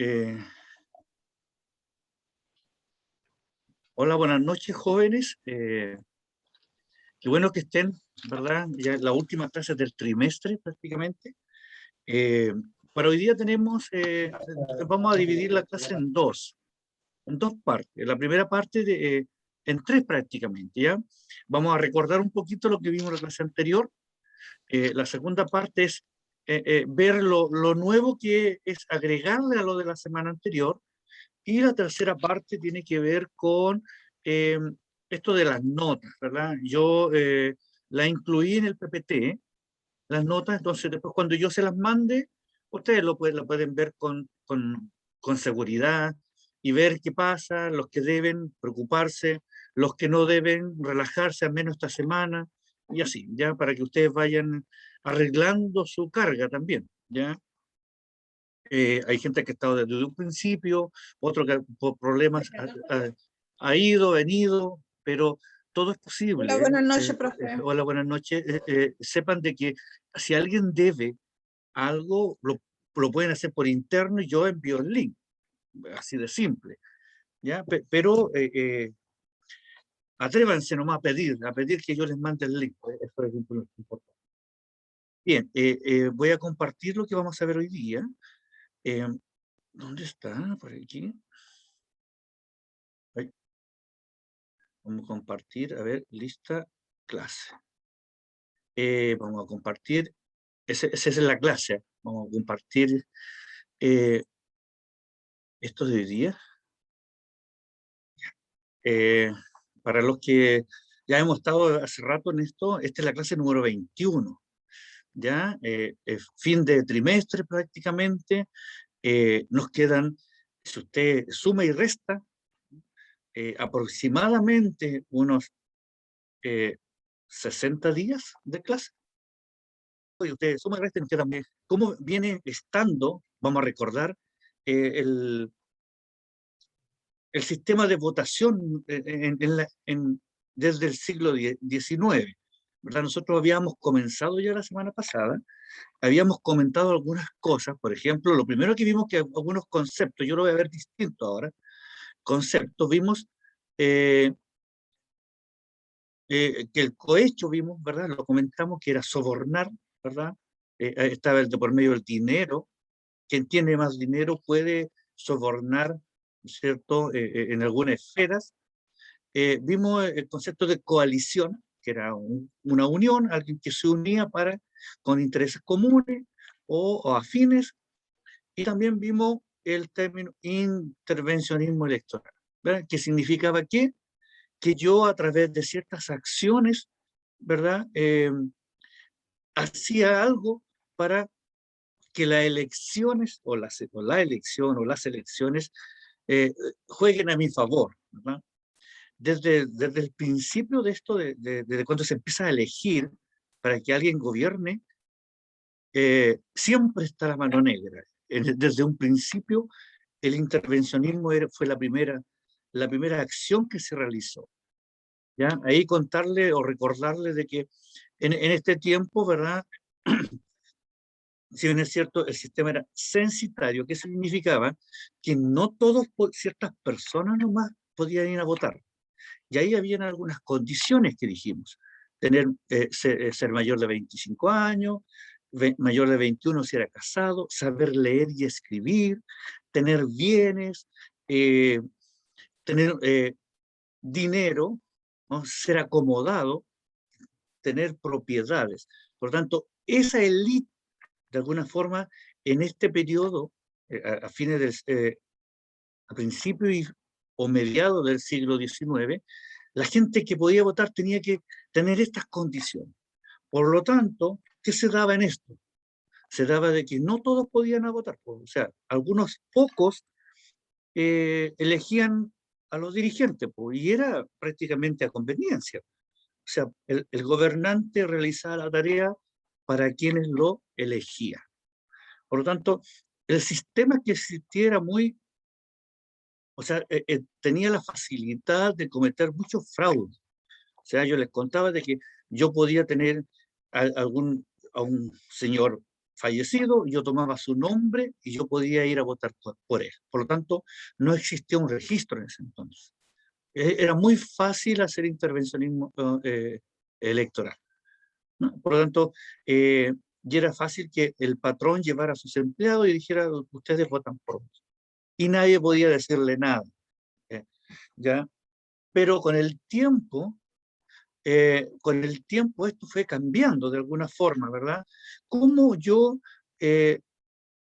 Eh, Hola, buenas noches, jóvenes. Qué bueno que estén, ¿verdad? Ya en la última clase del trimestre, prácticamente. Eh, para hoy día vamos a dividir la clase en dos partes. La primera parte, en tres prácticamente, ¿ya? Vamos a recordar un poquito lo que vimos en la clase anterior. La segunda parte es ver lo nuevo que es agregarle a lo de la semana anterior. Y la tercera parte tiene que ver con eh, esto de las notas, ¿verdad? Yo la incluí en el PPT, las notas, entonces después cuando yo se las mande, ustedes lo pueden ver con seguridad y ver qué pasa, los que deben preocuparse, los que no deben relajarse al menos esta semana, y así, ya para que ustedes vayan arreglando su carga también, ¿ya? Hay gente que ha estado desde un principio, otro que por problemas ha ido, venido, pero todo es Hola, posible. buenas noches, profe. Hola, buenas noches. Sepan de que si alguien debe algo, lo pueden hacer por interno y yo envío el link, así de simple. ¿Ya? Pero atrévanse nomás a pedir que yo les mande el link. Eso es importante. Bien, voy a compartir lo que vamos a ver hoy día. Eh, ¿Dónde está? Por aquí. Ahí. Vamos a compartir, a ver, lista, clase. Vamos a compartir, esa es la clase. Vamos a compartir esto de hoy día. Eh, para los que ya hemos estado hace rato en esto, esta es la clase número 21. Ya, fin de trimestre prácticamente. Nos quedan, si usted suma y resta, aproximadamente unos 60 días de clase. Y ustedes suman y resten, usted también. ¿Cómo viene estando, vamos a recordar, eh, el, el sistema de votación desde el siglo XIX? ¿Verdad? Nosotros habíamos comenzado ya la semana pasada, habíamos comentado algunas cosas, por ejemplo, lo primero que vimos que algunos conceptos, yo lo voy a ver distinto ahora, conceptos, vimos eh, que el cohecho vimos, ¿verdad? Lo comentamos que era sobornar, ¿verdad? Estaba el de por medio del dinero. Quien tiene más dinero puede sobornar, ¿cierto? En algunas esferas. Vimos el concepto de coalición, que era una unión, alguien que se unía con intereses comunes o afines, y también vimos el término intervencionismo electoral, ¿verdad? Que significaba que yo a través de ciertas acciones, ¿verdad? Hacía algo para que las elecciones o la elección o las elecciones jueguen a mi favor, ¿verdad? Desde el principio de esto, desde cuando se empieza a elegir para que alguien gobierne, siempre está la mano negra. Desde un principio, el intervencionismo fue la primera acción que se realizó. ¿Ya? Ahí contarle o recordarle de que en este tiempo, ¿verdad? Si bien es cierto, el sistema era censitario, que significaba que no todos, ciertas personas nomás podían ir a votar. Y ahí habían algunas condiciones que dijimos. Ser mayor de 25 años, mayor de 21 si era casado, saber leer y escribir, tener bienes, eh, tener dinero, ¿no? Ser acomodado, tener propiedades. Por tanto, esa élite, de alguna forma, en este periodo, a fines a principios o mediados del siglo XIX, la gente que podía votar tenía que tener estas condiciones. Por lo tanto, ¿qué se daba en esto? Se daba de que no todos podían votar. O sea, algunos pocos elegían a los dirigentes, y era prácticamente a conveniencia. O sea, el gobernante realizaba la tarea para quienes lo elegían. Por lo tanto, el sistema que existía era o sea, tenía la facilidad de cometer muchos fraudes. O sea, yo les contaba de que yo podía tener a un señor fallecido, yo tomaba su nombre y yo podía ir a votar por él. Por lo tanto, no existía un registro en ese entonces. Era muy fácil hacer intervencionismo electoral, ¿no? Por lo tanto, y era fácil que el patrón llevara a sus empleados y dijera, ustedes votan por mí. Y nadie podía decirle nada. eh, ¿Ya? Pero con el tiempo esto fue cambiando de alguna forma, ¿verdad? ¿Cómo yo eh,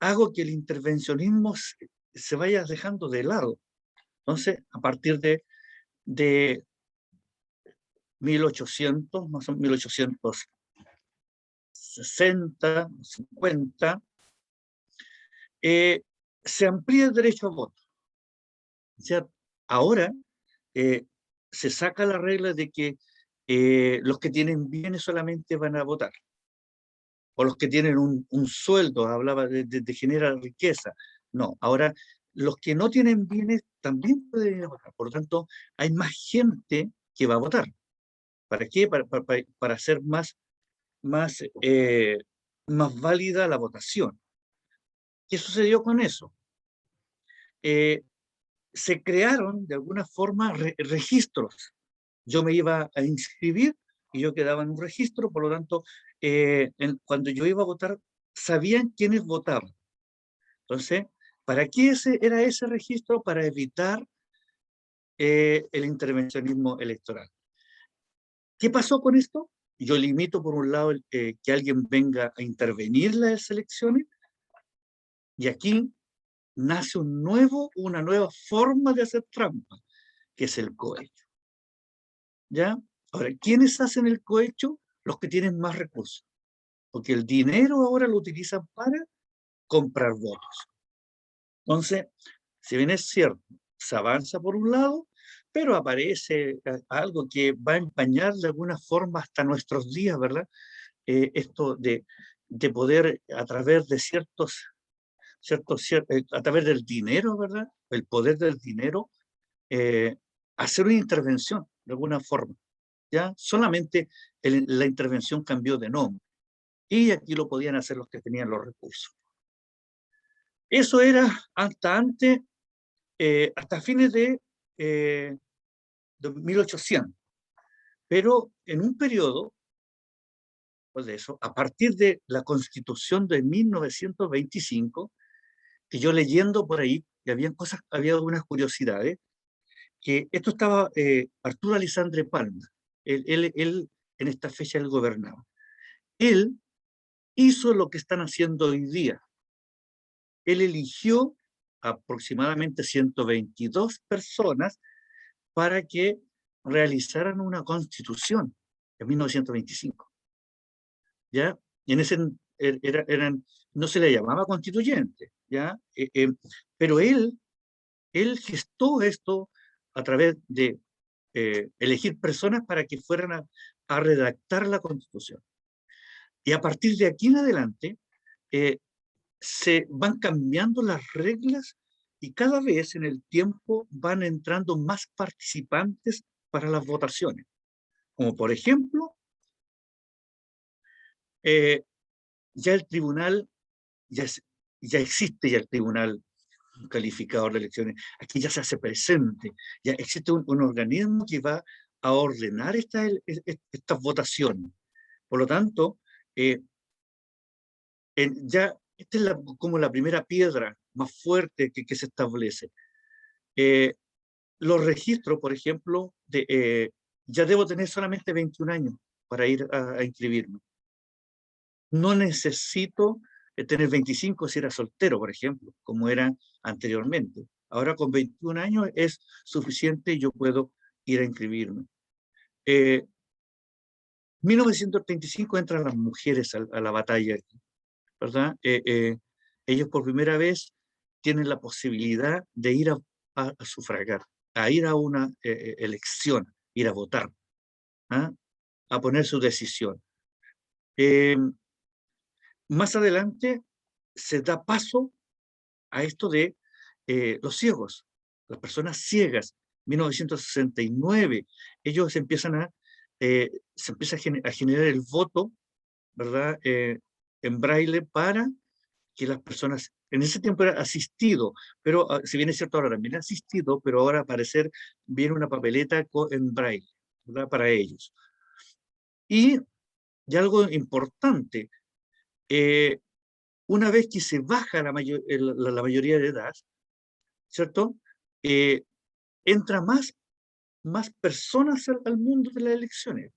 hago que el intervencionismo se vaya dejando de lado? Entonces, a partir de 1800, más o menos 1860, 50, se amplía el derecho a voto. O sea, ahora eh, se saca la regla de que los que tienen bienes solamente van a votar, o los que tienen un sueldo, hablaba de generar riqueza. No, ahora los que no tienen bienes también pueden ir a votar. Por lo tanto, hay más gente que va a votar. ¿Para qué? Para hacer más válida la votación. ¿Qué sucedió con eso? Eh, Se crearon de alguna forma registros. Yo me iba a inscribir y yo quedaba en un registro, por lo tanto, cuando yo iba a votar, sabían quiénes votaban. Entonces, ¿para qué era ese registro? Para evitar el intervencionismo electoral. ¿Qué pasó con esto? Yo limito, por un lado, que alguien venga a intervenir las elecciones, y aquí nace una nueva forma de hacer trampa, que es el cohecho. ¿Ya? Ahora, ¿quiénes hacen el cohecho? Los que tienen más recursos, porque el dinero ahora lo utilizan para comprar votos. Entonces, si bien es cierto, se avanza por un lado, pero aparece algo que va a empañar de alguna forma hasta nuestros días, ¿verdad? Esto de poder a través de a través del dinero, ¿verdad? El poder del dinero, eh, hacer una intervención de alguna forma. ¿Ya? Solamente la intervención cambió de nombre. Y aquí lo podían hacer los que tenían los recursos. Eso era hasta antes, hasta fines de 1800. Pero en un periodo, pues de eso, a partir de la Constitución de 1925, que yo leyendo por ahí, y había algunas curiosidades, que esto estaba Arturo Alessandre Palma. Él en esta fecha él gobernaba. Él hizo lo que están haciendo hoy día. Él eligió aproximadamente 122 personas para que realizaran una constitución en 1925. ¿Ya? Y en ese no se le llamaba constituyente, ¿ya? Pero él gestó esto a través de elegir personas para que fueran a redactar la constitución. Y a partir de aquí en adelante, se van cambiando las reglas y cada vez en el tiempo van entrando más participantes para las votaciones. Como por ejemplo, eh, ya el tribunal, ya, ya existe ya el tribunal calificador de elecciones, aquí ya se hace presente, ya existe un organismo que va a ordenar estas votaciones. Por lo tanto, ya esta es como la primera piedra más fuerte que se establece. Los registros, por ejemplo, ya debo tener solamente 21 años para ir a inscribirme. No necesito tener 25 si era soltero, por ejemplo, como era anteriormente. Ahora con 21 años es suficiente y yo puedo ir a inscribirme. 1935 entran las mujeres a la batalla, ¿verdad? Ellos por primera vez tienen la posibilidad de ir a sufragar, a ir a una elección, ir a votar, ¿ah? A poner su decisión. Más adelante se da paso a esto de los ciegos, las personas ciegas. 1969, ellos empiezan se empieza a generar el voto, ¿verdad? en braille para que las personas, en ese tiempo era asistido, pero si bien es cierto ahora también asistido, pero ahora al parecer viene una papeleta en braille, ¿verdad? Para ellos. Y algo importante, una vez que se baja la mayoría de edad, ¿cierto? Entra más personas al mundo de las elecciones.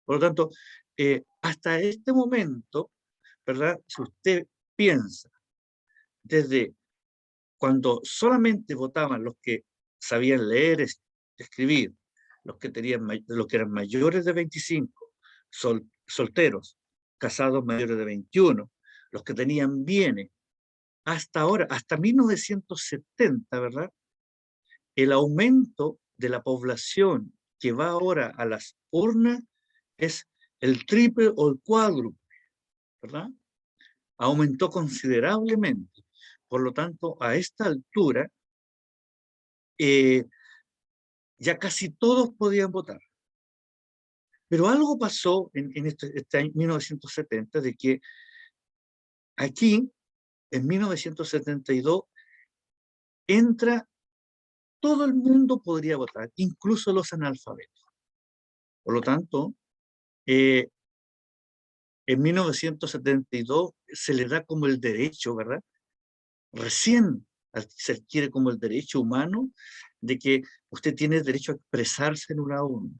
Por lo tanto, hasta este momento, ¿verdad? Si usted piensa desde cuando solamente votaban los que sabían leer, escribir, los que eran mayores de 25, solteros, casados mayores de 21, los que tenían bienes, hasta ahora, hasta 1970, ¿verdad? El aumento de la población que va ahora a las urnas es el triple o el cuádruple, ¿verdad? Aumentó considerablemente. Por lo tanto, a esta altura, ya casi todos podían votar. Pero algo pasó en este año 1970, de que aquí, en 1972, entra, todo el mundo podría votar, incluso los analfabetos. Por lo tanto, en 1972 se le da como el derecho, ¿verdad? Recién se adquiere como el derecho humano de que usted tiene derecho a expresarse en una urna.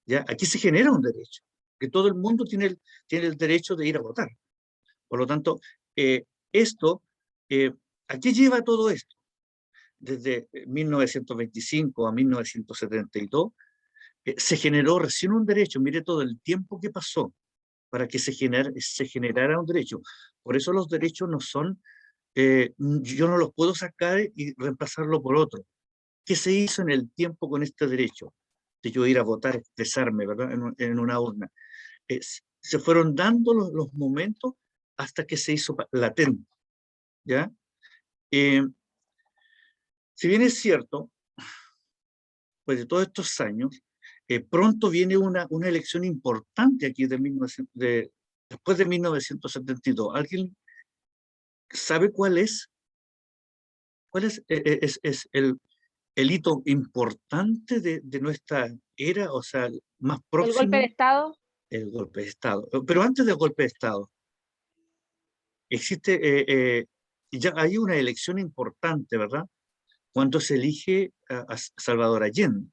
¿Ya? Aquí se genera un derecho, que todo el mundo tiene el derecho de ir a votar. Por lo tanto, esto, ¿a qué lleva todo esto? Desde 1925 a 1972, se generó recién un derecho. Mire todo el tiempo que pasó para que se generara un derecho. Por eso los derechos no son, yo no los puedo sacar y reemplazarlo por otro. ¿Qué se hizo en el tiempo con este derecho? De yo ir a votar, expresarme, ¿verdad? En una urna. Se fueron dando los momentos hasta que se hizo latente, ¿ya? Si bien es cierto, pues de todos estos años, pronto viene una elección importante aquí después de 1972. ¿Alguien sabe cuál es? ¿Cuál es el hito importante de nuestra era, o sea, más El golpe de próximo? Estado. El golpe de Estado. Pero antes del golpe de Estado, existe, ya hay una elección importante, ¿verdad? Cuando se elige a Salvador Allende.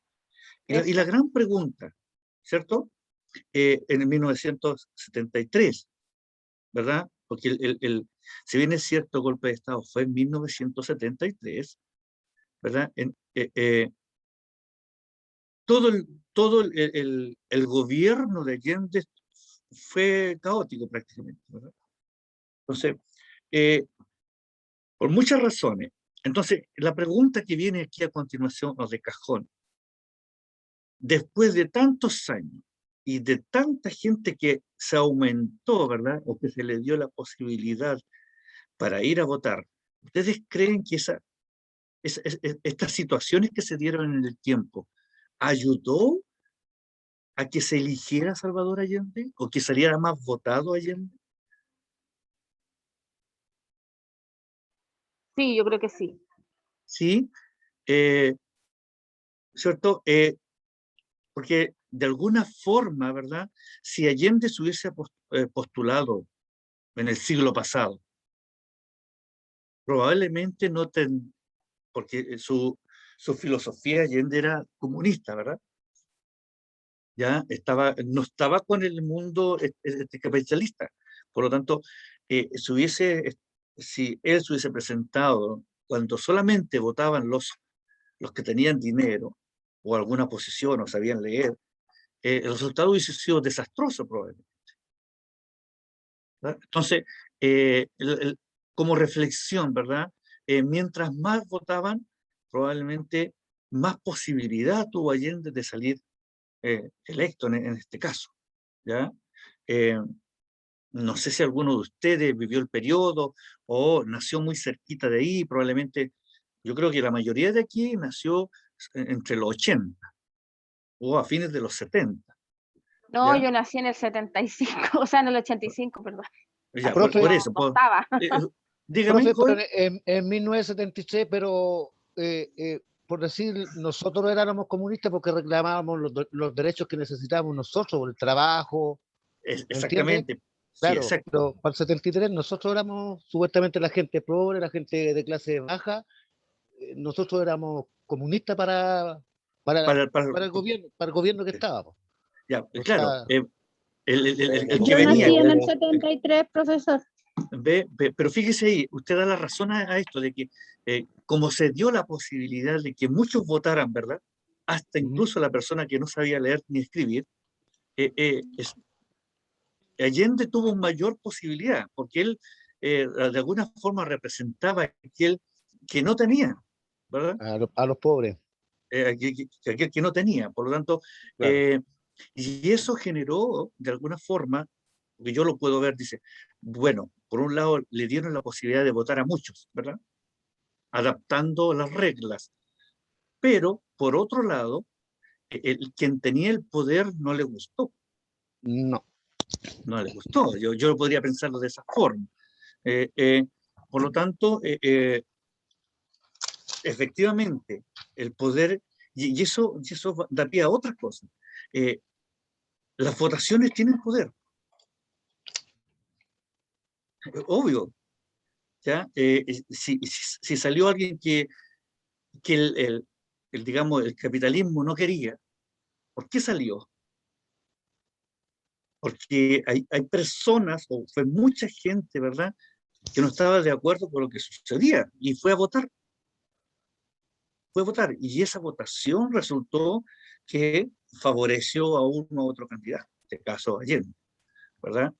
Y la Eso. gran pregunta, ¿cierto? En 1973, ¿verdad? Porque si bien es cierto, el golpe de Estado fue en 1973, ¿verdad? Todo el gobierno de Allende fue caótico prácticamente, ¿verdad? Entonces, eh, por muchas razones. Entonces, la pregunta que viene aquí a continuación, o de cajón, después de tantos años y de tanta gente que se aumentó, ¿verdad? O que se le dio la posibilidad para ir a votar, ¿ustedes creen que estas situaciones que se dieron en el tiempo ayudó a que se eligiera Salvador Allende o que saliera más votado Allende? Sí, yo creo que sí. Sí, ¿cierto? Porque de alguna forma, ¿verdad? Si Allende se hubiese postulado en el siglo pasado, probablemente no porque su filosofía Allende era comunista, ¿verdad? Ya no estaba con el mundo capitalista. Por lo tanto, si él se hubiese presentado cuando solamente votaban los que tenían dinero o alguna posición o sabían leer, el resultado hubiese sido desastroso probablemente, ¿verdad? Entonces, como reflexión, ¿verdad? Mientras más votaban, probablemente más posibilidad tuvo Allende de salir electo en este caso, ¿ya? Eh, no sé si alguno de ustedes vivió el periodo o nació muy cerquita de ahí, probablemente, yo creo que la mayoría de aquí nació entre los 80 o a fines de los 70, No, ¿ya? yo nací en el 75, o sea, en el 85, perdón. Ya, Profe, por eso, no estaba. dígame, profe, pero joven. en 1973, pero por decir, nosotros éramos comunistas porque reclamábamos los derechos que necesitábamos nosotros, el trabajo, ¿me entiendes? Exactamente, sí, Claro, exacto. pero para el 73 nosotros éramos supuestamente la gente pobre, la gente de clase baja, nosotros éramos comunistas para, Para, para, para el gobierno que estábamos. ya, O claro, sea, el que Yo venía, nací en el 73, profesor. pero fíjese ahí, usted da la razón a esto, de que como se dio la posibilidad de que muchos votaran, ¿verdad? Hasta ujú, incluso la persona que no sabía leer ni escribir, Allende tuvo mayor posibilidad, porque él de alguna forma representaba a aquel que no tenía, ¿verdad? a los pobres, Aquel que no tenía. Por lo tanto, claro. y eso generó, de alguna forma, que yo lo puedo ver, dice, bueno, por un lado le dieron la posibilidad de votar a muchos, ¿verdad? Adaptando las reglas, pero por otro lado, quien tenía el poder no le gustó, No, no le gustó. Yo lo podría pensarlo de esa forma. Eh, eh, por lo tanto, efectivamente, el poder, y eso da pie a otras cosas. Eh, las votaciones tienen poder, obvio, ¿ya? Si salió alguien que digamos, el capitalismo no quería, ¿por qué salió? Porque hay personas, o fue mucha gente, ¿verdad?, que no estaba de acuerdo con lo que sucedía y fue a votar. Y esa votación resultó que favoreció a uno u otro candidato, en este caso Allende, ¿verdad?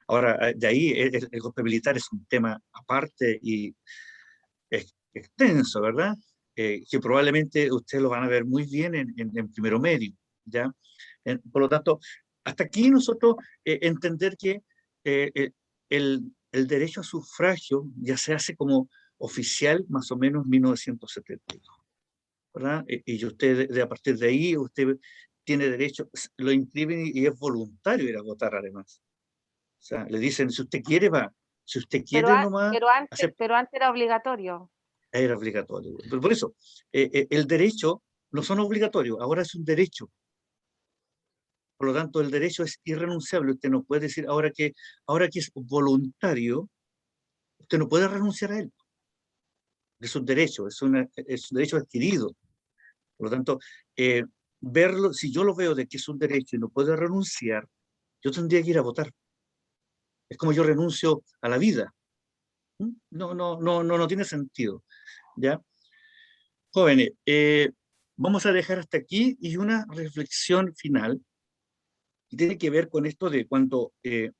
Ahora, de ahí el golpe militar es un tema aparte y extenso, ¿verdad? Que probablemente ustedes lo van a ver muy bien en primero medio, ¿ya? Por lo tanto, hasta aquí nosotros entender que el derecho a sufragio ya se hace como oficial más o menos en 1972, ¿verdad? Y usted, a partir de ahí, usted tiene derecho, lo inscriben y es voluntario ir a votar además. O sea, le dicen, si usted quiere, va. Si usted quiere nomás, acepta. Pero antes era obligatorio. Era obligatorio. Pero por eso, el derecho no son obligatorios, ahora es un derecho. Por lo tanto, el derecho es irrenunciable. Usted no puede decir, ahora que es voluntario, usted no puede renunciar a él. Es un derecho, es un derecho adquirido. Por lo tanto, verlo, si yo lo veo de que es un derecho y no puedo renunciar, yo tendría que ir a votar. Es como yo renuncio a la vida. ¿Mm? No tiene sentido. ¿Ya? Jóvenes, vamos a dejar hasta aquí y una reflexión final que tiene que ver con esto de cuando el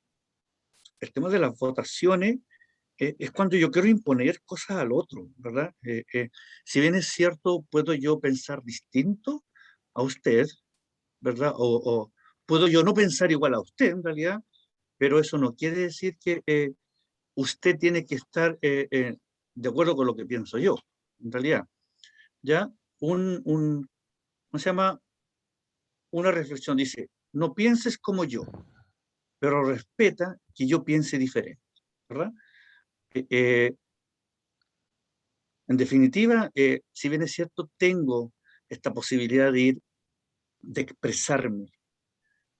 tema de las votaciones es cuando yo quiero imponer cosas al otro, ¿verdad? Si bien es cierto, puedo yo pensar distinto a usted, ¿verdad? O puedo yo no pensar igual a usted en realidad, pero eso no quiere decir que usted tiene que estar de acuerdo con lo que pienso yo, en realidad. ¿Ya? ¿Cómo se llama? Una reflexión dice, no pienses como yo, pero respeta que yo piense diferente, ¿verdad? Eh, eh, en definitiva, si bien es cierto, tengo esta posibilidad de ir, de expresarme,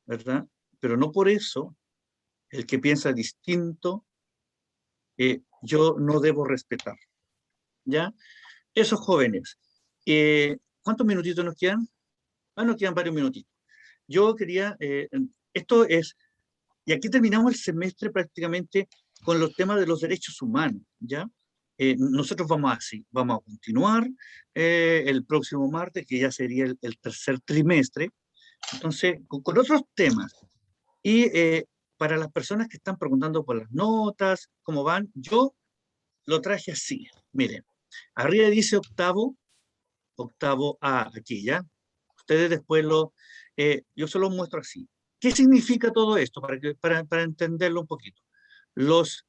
¿verdad? Pero no por eso el que piensa distinto, yo no debo respetar, ¿ya? Esos jóvenes, ¿cuántos minutitos nos quedan? Nos quedan varios minutitos. Yo quería, esto es, y aquí terminamos el semestre prácticamente con los temas de los derechos humanos, ¿ya? Nosotros vamos así, vamos a continuar el próximo martes, que ya sería el tercer trimestre, entonces, con otros temas. Y para las personas que están preguntando por las notas, cómo van, yo lo traje así, miren, arriba dice octavo A, aquí, ¿ya? Ustedes después yo se lo muestro así. ¿Qué significa todo esto? Para entenderlo un poquito. Los,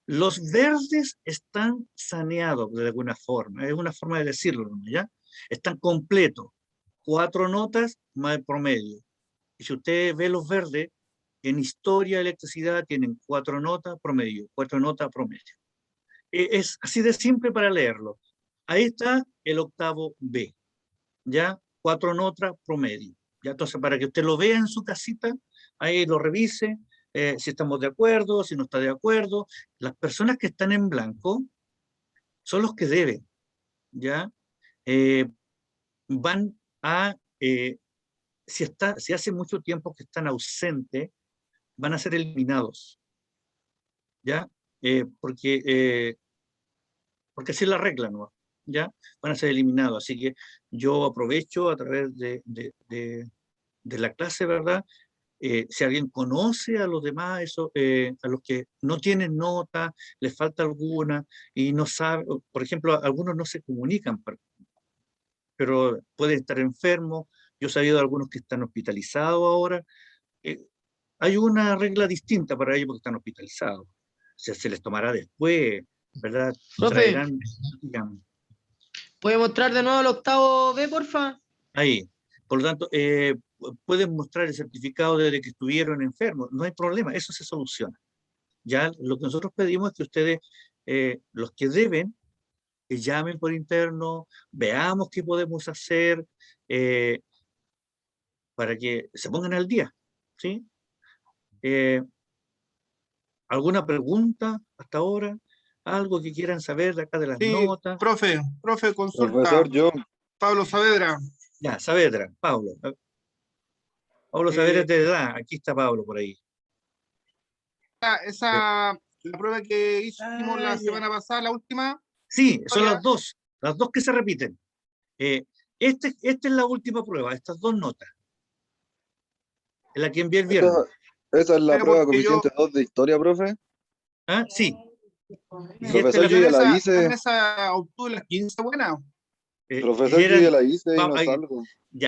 los verdes están saneados de alguna forma, es una forma de decirlo, ¿ya? Están completos, 4 notas más el promedio. Y si usted ve los verdes, en historia, electricidad, tienen 4 notas promedio, 4 notas promedio. Es así de simple para leerlo. Ahí está el octavo B, ¿ya? 4 notas promedio. ¿Ya? Entonces, para que usted lo vea en su casita, ahí lo revise, si estamos de acuerdo, si no está de acuerdo. Las personas que están en blanco son los que deben, ¿ya? Van a, si hace mucho tiempo que están ausentes, van a ser eliminados, ¿ya? Porque así es la regla, ¿no? ¿Ya? Van a ser eliminados. Así que yo aprovecho a través de la clase, ¿verdad? Si alguien conoce a los demás, a los que no tienen nota, les falta alguna y no sabe, por ejemplo, algunos no se comunican, pero pueden estar enfermos. Yo he sabido de algunos que están hospitalizados ahora. Hay una regla distinta para ellos porque están hospitalizados. Se les tomará después, ¿verdad? Profe, Traerán, digamos, ¿puede mostrar de nuevo el octavo B, porfa? ahí. Por lo tanto, pueden mostrar el certificado de que estuvieron enfermos. No hay problema, eso se soluciona. Ya lo que nosotros pedimos es que ustedes, los que deben, que llamen por interno, veamos qué podemos hacer para que se pongan al día, ¿sí? ¿Alguna pregunta hasta ahora? ¿Algo que quieran saber de acá de las Sí, notas? profe, consulta. Profesor, yo, Pablo Saavedra. Ya, Saavedra, Pablo. Pablo Saavedra es de edad, aquí está Pablo por ahí. La prueba que hicimos la semana pasada, la última. Sí, son las dos que se repiten. Esta es la última prueba, estas 2 notas. Es la que envié el viernes. esa es la Pero prueba porque coeficiente 2 de historia, profe. ¿Ah? Sí. Y Profesor, esta yo es ya la hice. En esa obtuve las 15 buenas. Profesor, yo ya la hice y no ahí, salgo. ya,